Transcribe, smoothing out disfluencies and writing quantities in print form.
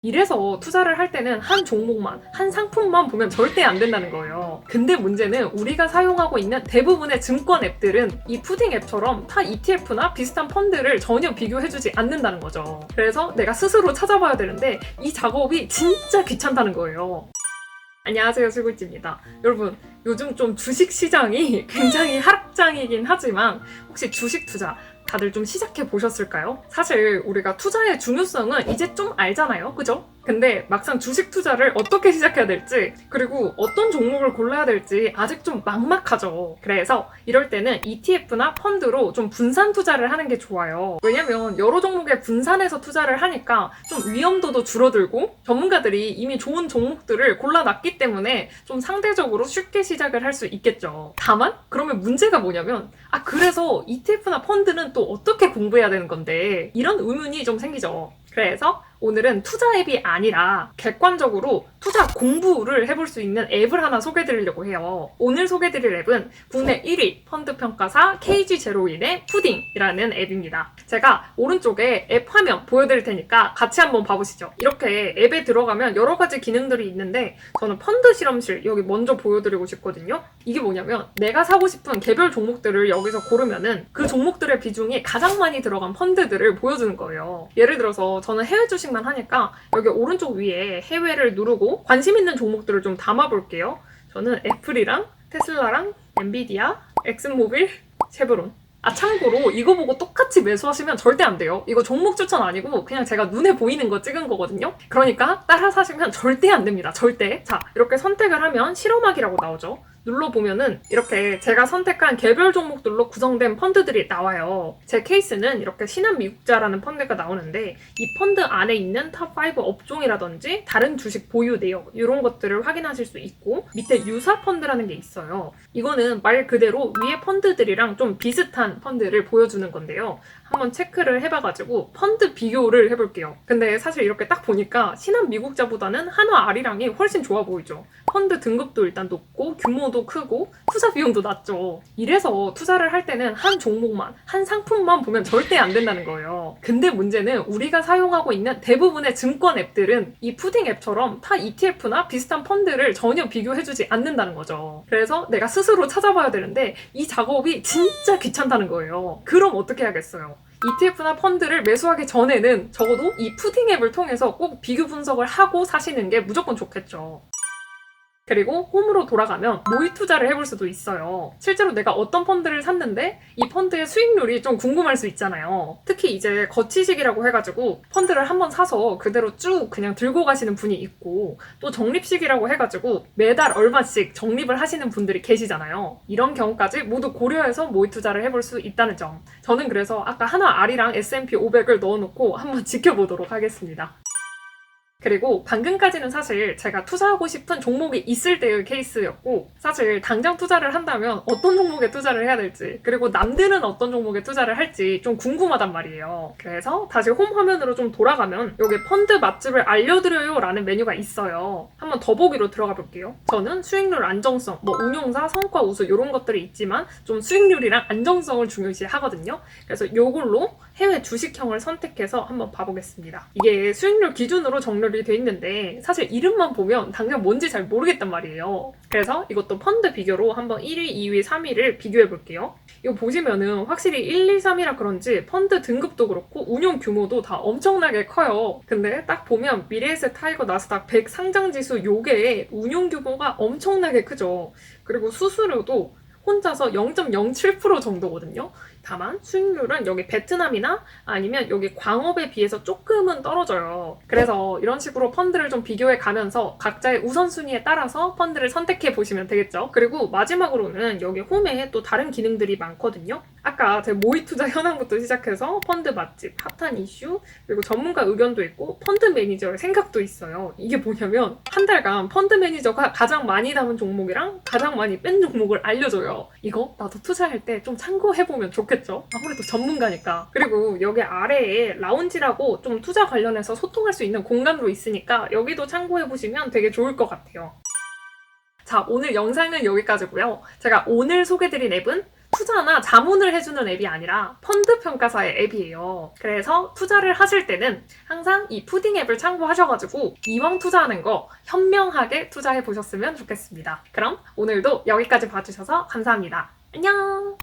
이래서 투자를 할 때는 한 종목만, 한 상품만 보면 절대 안 된다는 거예요. 근데 문제는 우리가 사용하고 있는 대부분의 증권 앱들은 이 푸딩 앱처럼 타 ETF나 비슷한 펀드를 전혀 비교해주지 않는다는 거죠. 그래서 내가 스스로 찾아봐야 되는데 이 작업이 진짜 귀찮다는 거예요. 안녕하세요, 수굴지입니다. 여러분, 요즘 좀 주식 시장이 굉장히 하락장이긴 하지만 혹시 주식 투자 다들 좀 시작해 보셨을까요? 사실 우리가 투자의 중요성은 이제 좀 알잖아요, 그죠? 근데 막상 주식 투자를 어떻게 시작해야 될지, 그리고 어떤 종목을 골라야 될지 아직 좀 막막하죠. 그래서 이럴 때는 ETF나 펀드로 좀 분산 투자를 하는 게 좋아요. 왜냐면 여러 종목에 분산해서 투자를 하니까 좀 위험도도 줄어들고 전문가들이 이미 좋은 종목들을 골라놨기 때문에 좀 상대적으로 쉽게 시작을 할 수 있겠죠. 다만 그러면 문제가 뭐냐면 그래서 ETF나 펀드는 또 어떻게 공부해야 되는 건데, 이런 의문이 좀 생기죠. 그래서 오늘은 투자 앱이 아니라 객관적으로 투자 공부를 해볼 수 있는 앱을 하나 소개해드리려고 해요. 오늘 소개해드릴 앱은 국내 1위 펀드 평가사 KG01의 푸딩이라는 앱입니다. 제가 오른쪽에 앱 화면 보여드릴 테니까 같이 한번 봐보시죠. 이렇게 앱에 들어가면 여러 가지 기능들이 있는데 저는 펀드 실험실 여기 먼저 보여드리고 싶거든요. 이게 뭐냐면 내가 사고 싶은 개별 종목들을 여기서 고르면은 그 종목들의 비중이 가장 많이 들어간 펀드들을 보여주는 거예요. 예를 들어서 저는 해외 주식만 하니까 여기 오른쪽 위에 해외를 누르고 관심 있는 종목들을 좀 담아볼게요. 저는 애플이랑 테슬라랑 엔비디아, 엑슨모빌, 쉐브론. 참고로 이거 보고 똑같이 매수하시면 절대 안 돼요. 이거 종목 추천 아니고 그냥 제가 눈에 보이는 거 찍은 거거든요. 그러니까 따라 사시면 절대 안 됩니다. 절대. 자, 이렇게 선택을 하면 실험하기라고 나오죠. 눌러보면은 이렇게 제가 선택한 개별 종목들로 구성된 펀드들이 나와요. 제 케이스는 이렇게 신한미국자라는 펀드가 나오는데 이 펀드 안에 있는 탑5 업종이라든지 다른 주식 보유 내역 이런 것들을 확인하실 수 있고, 밑에 유사 펀드라는 게 있어요. 이거는 말 그대로 위에 펀드들이랑 좀 비슷한 펀드를 보여주는 건데요. 한번 체크를 해봐가지고 펀드 비교를 해볼게요. 근데 사실 이렇게 딱 보니까 신한미국자보다는 한화아리랑이 훨씬 좋아 보이죠. 펀드 등급도 일단 높고 규모도 크고 투자 비용도 낮죠. 이래서 투자를 할 때는 한 종목만, 한 상품만 보면 절대 안 된다는 거예요. 근데 문제는 우리가 사용하고 있는 대부분의 증권 앱들은 이 푸딩 앱처럼 타 ETF나 비슷한 펀드를 전혀 비교해주지 않는다는 거죠. 그래서 내가 스스로 찾아봐야 되는데 이 작업이 진짜 귀찮다는 거예요. 그럼 어떻게 해야겠어요? ETF나 펀드를 매수하기 전에는 적어도 이 푸딩 앱을 통해서 꼭 비교 분석을 하고 사시는 게 무조건 좋겠죠. 그리고 홈으로 돌아가면 모의 투자를 해볼 수도 있어요. 실제로 내가 어떤 펀드를 샀는데 이 펀드의 수익률이 좀 궁금할 수 있잖아요. 특히 이제 거치식이라고 해가지고 펀드를 한번 사서 그대로 쭉 그냥 들고 가시는 분이 있고, 또 적립식이라고 해가지고 매달 얼마씩 적립을 하시는 분들이 계시잖아요. 이런 경우까지 모두 고려해서 모의 투자를 해볼 수 있다는 점. 저는 그래서 아까 한화아리랑 S&P 500을 넣어놓고 한번 지켜보도록 하겠습니다. 그리고 방금까지는 사실 제가 투자하고 싶은 종목이 있을 때의 케이스였고, 사실 당장 투자를 한다면 어떤 종목에 투자를 해야 될지, 그리고 남들은 어떤 종목에 투자를 할지 좀 궁금하단 말이에요. 그래서 다시 홈 화면으로 좀 돌아가면 여기 펀드 맛집을 알려드려요 라는 메뉴가 있어요. 한번 더보기로 들어가 볼게요. 저는 수익률 안정성, 운용사, 성과 우수 이런 것들이 있지만 좀 수익률이랑 안정성을 중요시 하거든요. 그래서 이걸로 해외 주식형을 선택해서 한번 봐보겠습니다. 이게 수익률 기준으로 정렬이 돼 있는데 사실 이름만 보면 당장 뭔지 잘 모르겠단 말이에요. 그래서 이것도 펀드 비교로 한번 1위, 2위, 3위를 비교해 볼게요. 이거 보시면은 확실히 1, 2, 3이라 그런지 펀드 등급도 그렇고 운용 규모도 다 엄청나게 커요. 근데 딱 보면 미래에셋, 타이거, 나스닥 100 상장지수 요게 운용 규모가 엄청나게 크죠. 그리고 수수료도 혼자서 0.07% 정도거든요. 다만 수익률은 여기 베트남이나 아니면 여기 광업에 비해서 조금은 떨어져요. 그래서 이런 식으로 펀드를 좀 비교해 가면서 각자의 우선순위에 따라서 펀드를 선택해 보시면 되겠죠. 그리고 마지막으로는 여기 홈에 또 다른 기능들이 많거든요. 아까 제 모의 투자 현황부터 시작해서 펀드 맛집, 핫한 이슈, 그리고 전문가 의견도 있고 펀드 매니저의 생각도 있어요. 이게 뭐냐면 한 달간 펀드 매니저가 가장 많이 담은 종목이랑 가장 많이 뺀 종목을 알려줘요. 이거 나도 투자할 때 좀 참고해보면 좋겠죠? 아무래도 전문가니까. 그리고 여기 아래에 라운지라고 좀 투자 관련해서 소통할 수 있는 공간도 있으니까 여기도 참고해보시면 되게 좋을 것 같아요. 자, 오늘 영상은 여기까지고요. 제가 오늘 소개드린 앱은 투자나 자문을 해주는 앱이 아니라 펀드 평가사의 앱이에요. 그래서 투자를 하실 때는 항상 이 푸딩 앱을 참고하셔가지고 이왕 투자하는 거 현명하게 투자해 보셨으면 좋겠습니다. 그럼 오늘도 여기까지 봐주셔서 감사합니다. 안녕!